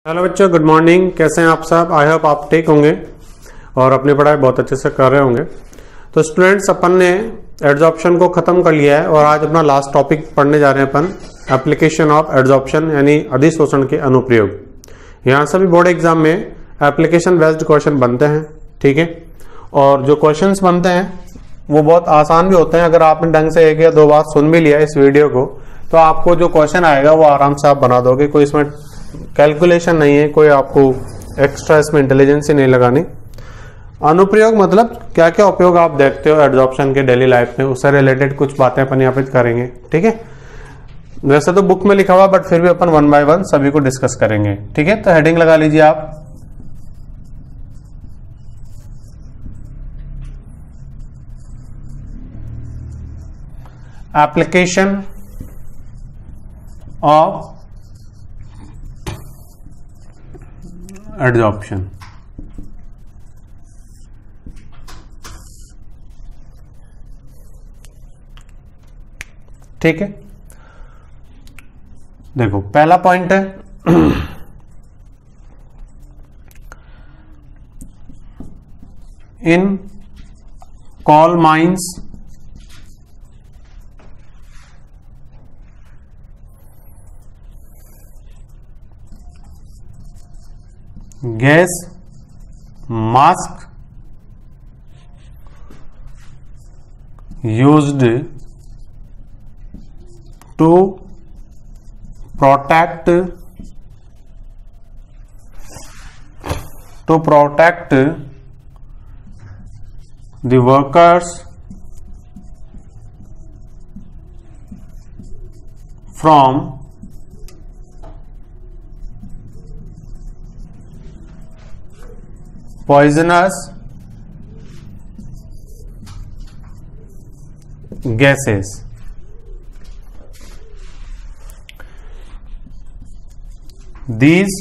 Hello बच्चों, good morning. कैसे हैं आप सब? आई होप आप ठीक होंगे और अपनी पढ़ाई बहुत अच्छे से कर रहे होंगे। तो स्टूडेंट्स, अपन ने एड्जॉर्प्शन को खत्म कर लिया है और आज अपना लास्ट टॉपिक पढ़ने जा रहे हैं अपन, एप्लीकेशन ऑफ एड्जॉर्प्शन यानी अधिशोषण के अनुप्रयोग। यहाँ से भी बोर्ड एग्जाम में एप्लीकेशन बेस्ड क्वेश्चन बनते हैं, ठीक है। और जो क्वेश्चंस बनते हैं वो बहुत आसान भी होते हैं। अगर आपने ढंग से एक या दो बार सुन भी लिया इस वीडियो को तो आपको जो क्वेश्चन आएगा वो आराम से आप बना दोगे। कोई इसमें कैलकुलेशन नहीं है, कोई आपको एक्स्ट्रा इसमें इंटेलिजेंस ही नहीं लगानी। अनुप्रयोग मतलब क्या क्या उपयोग आप देखते हो एड्जॉर्प्शन के डेली लाइफ में, उससे रिलेटेड कुछ बातें अपन यहाँ पे करेंगे, ठीक है। वैसे तो बुक में लिखा हुआ बट फिर भी अपन वन बाय वन सभी को डिस्कस करेंगे, ठीक है। तो हेडिंग लगा लीजिए आप, एप्लीकेशन ऑफ एड्जॉर्प्शन। ठीक है, देखो पहला पॉइंट है in coal mines gas mask used to protect the workers from poisonous gases। These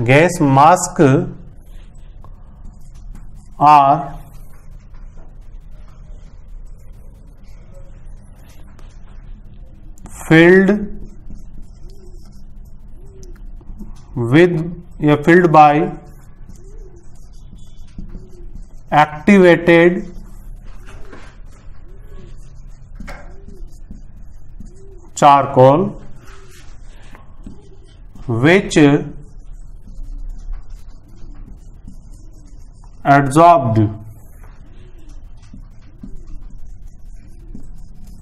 gas masks are filled by activated charcoal which absorbed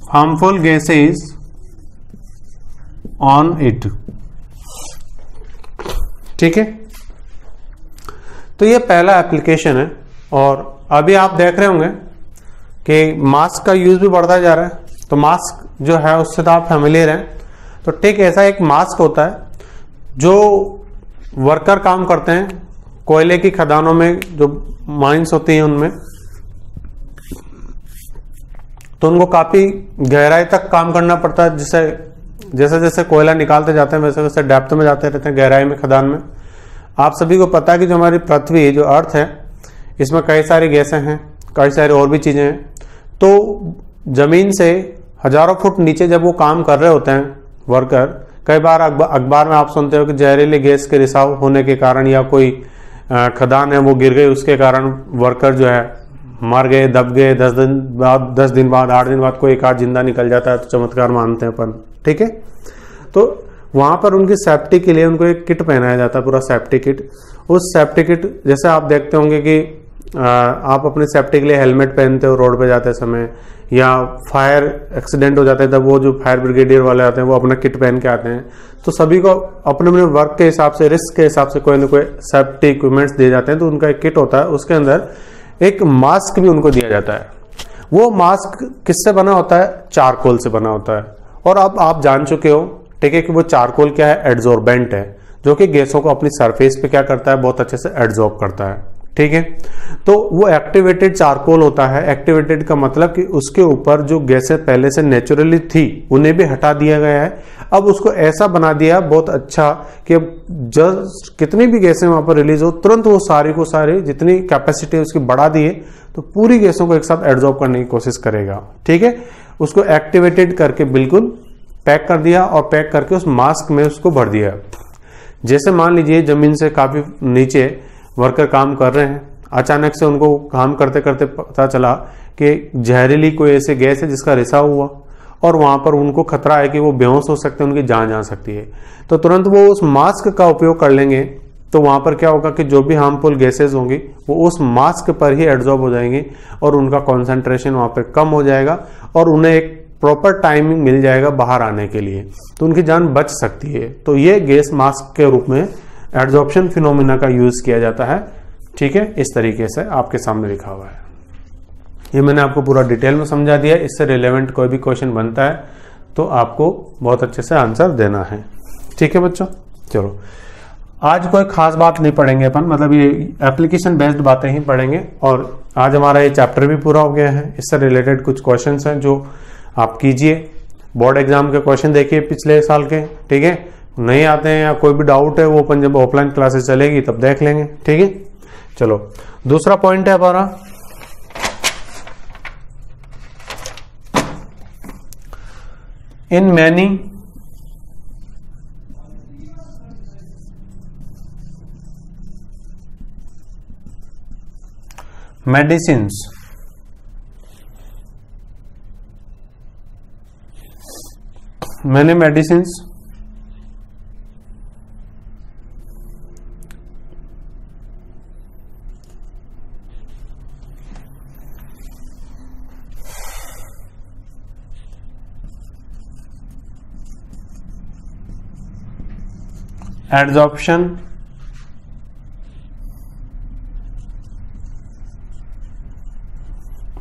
harmful gases on it। ठीक है, तो ये पहला एप्लीकेशन है। और अभी आप देख रहे होंगे कि मास्क का यूज भी बढ़ता जा रहा है, तो मास्क जो है उससे तो आप फैमिलियर हैं। तो ठीक ऐसा एक मास्क होता है जो वर्कर काम करते हैं कोयले की खदानों में, जो माइंस होती हैं उनमें, तो उनको काफी गहराई तक काम करना पड़ता है। जैसे जैसे कोयला निकालते जाते हैं वैसे वैसे डेप्थ में जाते रहते हैं, गहराई में, खदान में। आप सभी को पता है कि जो हमारी पृथ्वी, जो अर्थ है, इसमें कई सारी गैसें हैं, कई सारी और भी चीजें हैं। तो जमीन से हजारों फुट नीचे जब वो काम कर रहे होते हैं वर्कर, कई बार अखबार में आप सुनते हो कि जहरीली गैस के रिसाव होने के कारण या कोई खदान है वो गिर गई, उसके कारण वर्कर जो है मर गए, दब गए। 10 दिन बाद 8 दिन बाद कोई एक आध जिंदा निकल जाता है, तो चमत्कार मानते हैं अपन, ठीक है। तो वहां पर उनकी सेफ्टी के लिए उनको एक किट पहनाया जाता है, पूरा सेफ्टी किट। उस सेफ्टी किट, जैसे आप देखते होंगे कि आप अपने सेफ्टी के लिए हेलमेट पहनते हो रोड पे जाते समय, या फायर एक्सीडेंट हो जाता है तब वो जो फायर ब्रिगेडियर वाले आते हैं वो अपना किट पहन के आते हैं। तो सभी को अपने अपने वर्क के हिसाब से, रिस्क के हिसाब से कोई ना कोई सेफ्टी इक्विपमेंट्स दिए जाते हैं। तो उनका एक किट होता है, उसके अंदर एक मास्क भी उनको दिया जाता है। वो मास्क किससे बना होता है? चारकोल से बना होता है। और अब आप जान चुके हो, ठीक है, कि वो चारकोल क्या है? एड्जॉर्बेंट है, जो कि गैसों को अपनी सरफेस पे क्या करता है? बहुत अच्छे से एड्जॉर्ब करता है, ठीक है। तो वो एक्टिवेटेड चारकोल होता है। एक्टिवेटेड का मतलब कि उसके ऊपर जो गैसें पहले से नेचुरली थी उन्हें भी हटा दिया गया है। अब उसको ऐसा बना दिया बहुत अच्छा कि अब जस्ट कितनी भी गैसें वहां पर रिलीज हो, तुरंत वो सारी को सारी जितनी कैपेसिटी उसकी बढ़ा दिए तो पूरी गैसों को एक साथ एब्जॉर्ब करने की कोशिश करेगा, ठीक है। उसको एक्टिवेटेड करके बिल्कुल पैक कर दिया और पैक करके उस मास्क में उसको भर दिया। जैसे मान लीजिए जमीन से काफी नीचे वर्कर काम कर रहे हैं, अचानक से उनको काम करते करते पता चला कि जहरीली कोई ऐसे गैस है जिसका रिसाव हुआ और वहां पर उनको खतरा है कि वो बेहोश हो सकते हैं, उनकी जान जा सकती है, तो तुरंत वो उस मास्क का उपयोग कर लेंगे। तो वहां पर क्या होगा कि जो भी हार्मफुल गैसेस होंगी वो उस मास्क पर ही एब्जॉर्ब हो जाएंगी और उनका कॉन्सेंट्रेशन वहां पर कम हो जाएगा और उन्हें एक प्रॉपर टाइमिंग मिल जाएगा बाहर आने के लिए, तो उनकी जान बच सकती है। तो ये गैस मास्क के रूप में एब्जॉर्प्शन फिनोमिना का यूज किया जाता है। ठीक है, इस तरीके से आपके सामने लिखा हुआ है। ये मैंने आपको पूरा डिटेल में समझा दिया। इससे रिलेवेंट कोई भी क्वेश्चन बनता है तो आपको बहुत अच्छे से आंसर देना है। ठीक है बच्चों, चलो आज कोई खास बात नहीं पढ़ेंगे अपन, मतलब ये एप्लीकेशन बेस्ड बातें ही पढ़ेंगे। और आज हमारा ये चैप्टर भी पूरा हो गया है। इससे रिलेटेड कुछ क्वेश्चन हैं जो आप कीजिए। बोर्ड एग्जाम के क्वेश्चन देखिए पिछले साल के, ठीक है। नहीं आते हैं या कोई भी डाउट है वो अपन जब ऑफलाइन क्लासेस चलेगी तब देख लेंगे, ठीक है। चलो दूसरा पॉइंट है हमारा in many medicines many medicines adsorption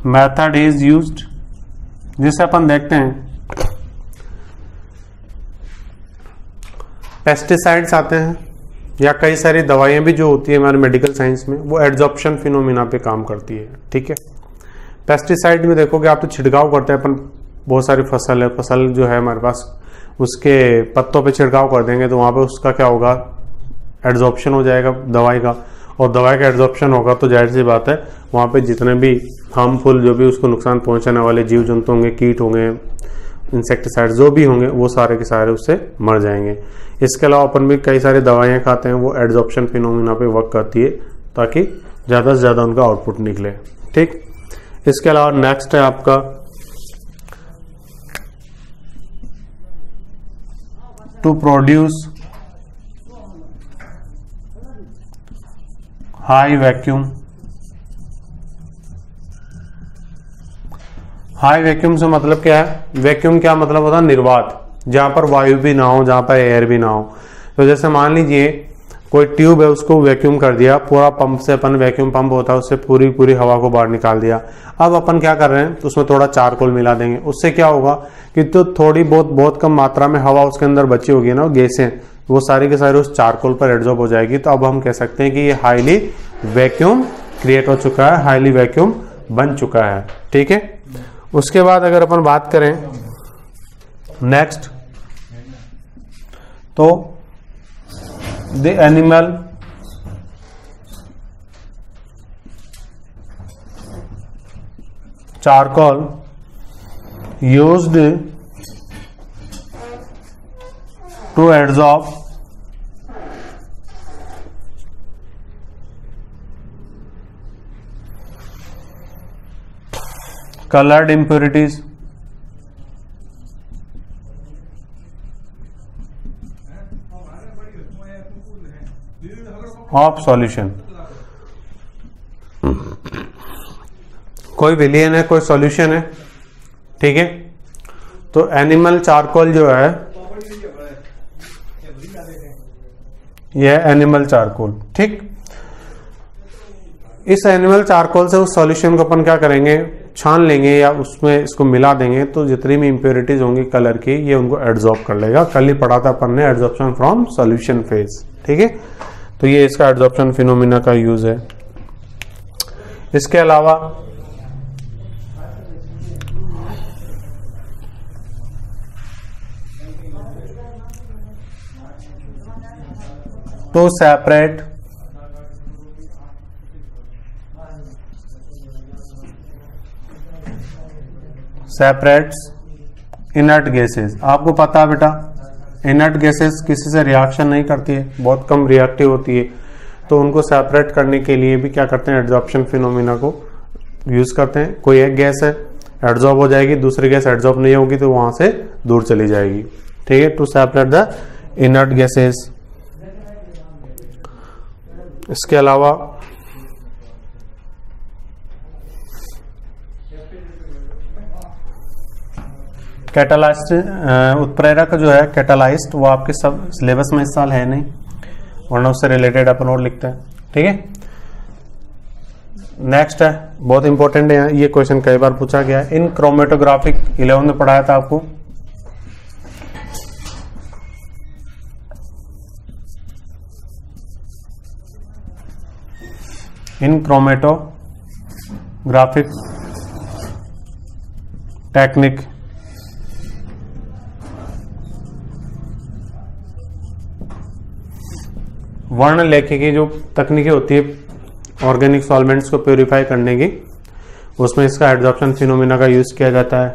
method is used, जिसे अपन देखते हैं पेस्टिसाइड्स आते हैं या कई सारी दवाइयां भी जो होती है हमारे मेडिकल साइंस में वो एड्जॉर्प्शन फिनोमिना पे काम करती है। ठीक है, पेस्टिसाइड में देखोगे आप तो छिड़काव करते हैं अपन, बहुत सारी फसल है, फसल जो है हमारे पास उसके पत्तों पे छिड़काव कर देंगे तो वहां पे उसका क्या होगा, एड्जॉर्प्शन हो जाएगा दवाई का, और दवाई का एड्जॉर्प्शन होगा तो जाहिर सी बात है वहां पे जितने भी हार्मफुल जो भी उसको नुकसान पहुंचाने वाले जीव जंतु होंगे, कीट होंगे, इंसेक्टिसाइड जो भी होंगे वो सारे के सारे उससे मर जाएंगे। इसके अलावा अपन भी कई सारी दवाइयां खाते हैं, वो एड्जॉर्प्शन फिनोमिना पे वर्क करती है ताकि ज्यादा से ज्यादा उनका आउटपुट निकले। ठीक, इसके अलावा नेक्स्ट है आपका to produce high vacuum. High vacuum से मतलब क्या है, वैक्यूम क्या मतलब होता है, निर्वात, जहां पर वायु भी ना हो, जहां पर एयर भी ना हो। तो जैसे मान लीजिए कोई ट्यूब है उसको वैक्यूम कर दिया, पूरा पंप से अपन वैक्यूम पंप होता है उससे पूरी हवा को बाहर निकाल दिया। अब अपन क्या कर रहे हैं तो उसमें थोड़ा चारकोल मिला देंगे, उससे क्या होगा कि तो थोड़ी बहुत कम मात्रा में हवा उसके अंदर बची होगी ना, गैसें, वो सारी के सारी उस चारकोल पर एब्जॉर्ब हो जाएगी। तो अब हम कह सकते हैं कि ये हाईली वैक्यूम क्रिएट हो चुका है, हाईली वैक्यूम बन चुका है। ठीक है, उसके बाद अगर अपन बात करें नेक्स्ट, तो the animal charcoal used to absorb colored impurities of solution। कोई विलियन है, कोई सॉल्यूशन है, ठीक है। तो एनिमल चारकोल जो है यह एनिमल चारकोल, ठीक। इस एनिमल चारकोल से उस सॉल्यूशन को अपन क्या करेंगे, छान लेंगे या उसमें इसको मिला देंगे, तो जितनी भी इंप्योरिटीज होंगी कलर की ये उनको एब्जॉर्ब कर लेगा। कल ही पढ़ा था अपन ने एब्जॉर्प्शन फ्रॉम सॉल्यूशन फेज, ठीक है। तो ये इसका एब्जॉर्प्शन फिनोमिना का यूज है। इसके अलावा to separates इनर्ट गैसेस, आपको पता है बेटा इनर्ट गैसेस किसी से रिएक्शन नहीं करती है, बहुत कम रिएक्टिव होती है, तो उनको सेपरेट करने के लिए भी क्या करते हैं, एडजॉर्प्शन फिनोमिना को यूज करते हैं। कोई एक गैस है एडजॉर्ब हो जाएगी, दूसरी गैस एडजॉर्ब नहीं होगी तो वहां से दूर चली जाएगी, ठीक है, to separate the inert gases. इसके अलावा कैटालाइस्ट उत्प्रेरक जो है कैटालाइस्ट, वो आपके सब सिलेबस में इस साल है नहीं, वरना उससे रिलेटेड अपन और लिखते हैं, ठीक है। नेक्स्ट है बहुत इंपॉर्टेंट है, ये क्वेश्चन कई बार पूछा गया है, इन क्रोमेटोग्राफिक 11 में पढ़ाया था आपको, इन क्रोमेटोग्राफिक टेक्निक वर्ण लेखे की जो तकनीकें होती है ऑर्गेनिक सॉल्वेंट्स को प्योरीफाई करने की, उसमें इसका एडजॉर्प्शन फिनोमिना का यूज किया जाता है।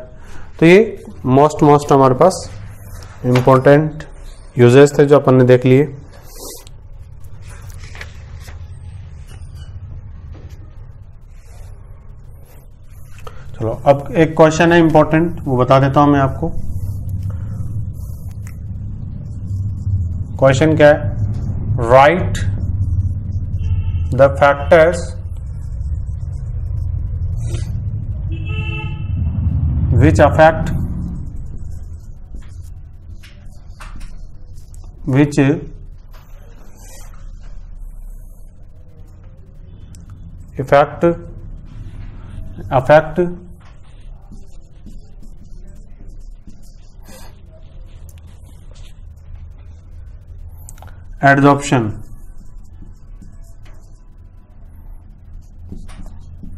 तो ये मोस्ट हमारे पास इंपॉर्टेंट यूजेस थे जो अपन ने देख लिए। चलो अब एक क्वेश्चन है इंपॉर्टेंट, वो बता देता हूं मैं आपको। क्वेश्चन क्या है, right the factors which affect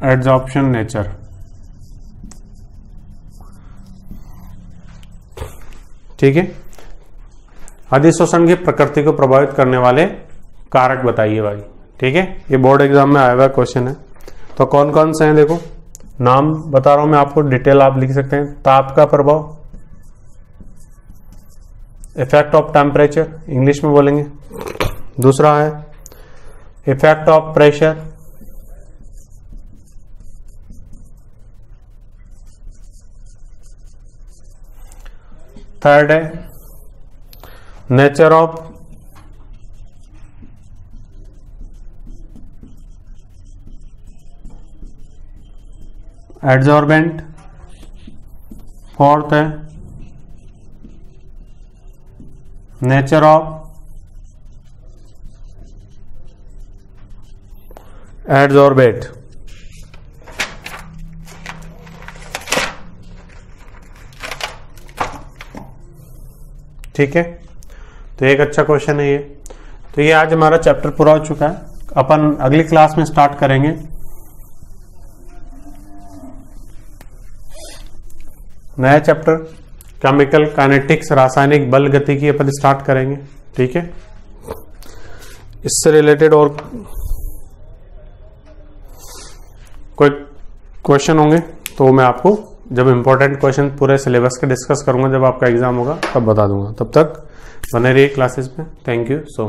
adsorption nature. ठीक है, अधिशोषण की प्रकृति को प्रभावित करने वाले कारक बताइए भाई, ठीक है, ये बोर्ड एग्जाम में आया हुआ क्वेश्चन है। तो कौन कौन से हैं देखो, नाम बता रहा हूं मैं आपको, डिटेल आप लिख सकते हैं। ताप का प्रभाव, इफेक्ट ऑफ टेम्परेचर, इंग्लिश में बोलेंगे। दूसरा है इफेक्ट ऑफ प्रेशर, थर्ड है नेचर ऑफ एडजॉर्बेंट, फोर्थ है नेचर ऑफ एडजॉर्बेट। ठीक है, तो एक अच्छा क्वेश्चन है ये। तो ये आज हमारा चैप्टर पूरा हो चुका है, अपन अगली क्लास में स्टार्ट करेंगे नया चैप्टर, केमिकल काइनेटिक्स, रासायनिक बल गति की अपन स्टार्ट करेंगे, ठीक है। इससे रिलेटेड और कोई क्वेश्चन होंगे तो मैं आपको जब इंपॉर्टेंट क्वेश्चन पूरे सिलेबस के डिस्कस करूंगा, जब आपका एग्जाम होगा तब बता दूंगा। तब तक बने रहिए क्लासेस में। Thank you so much.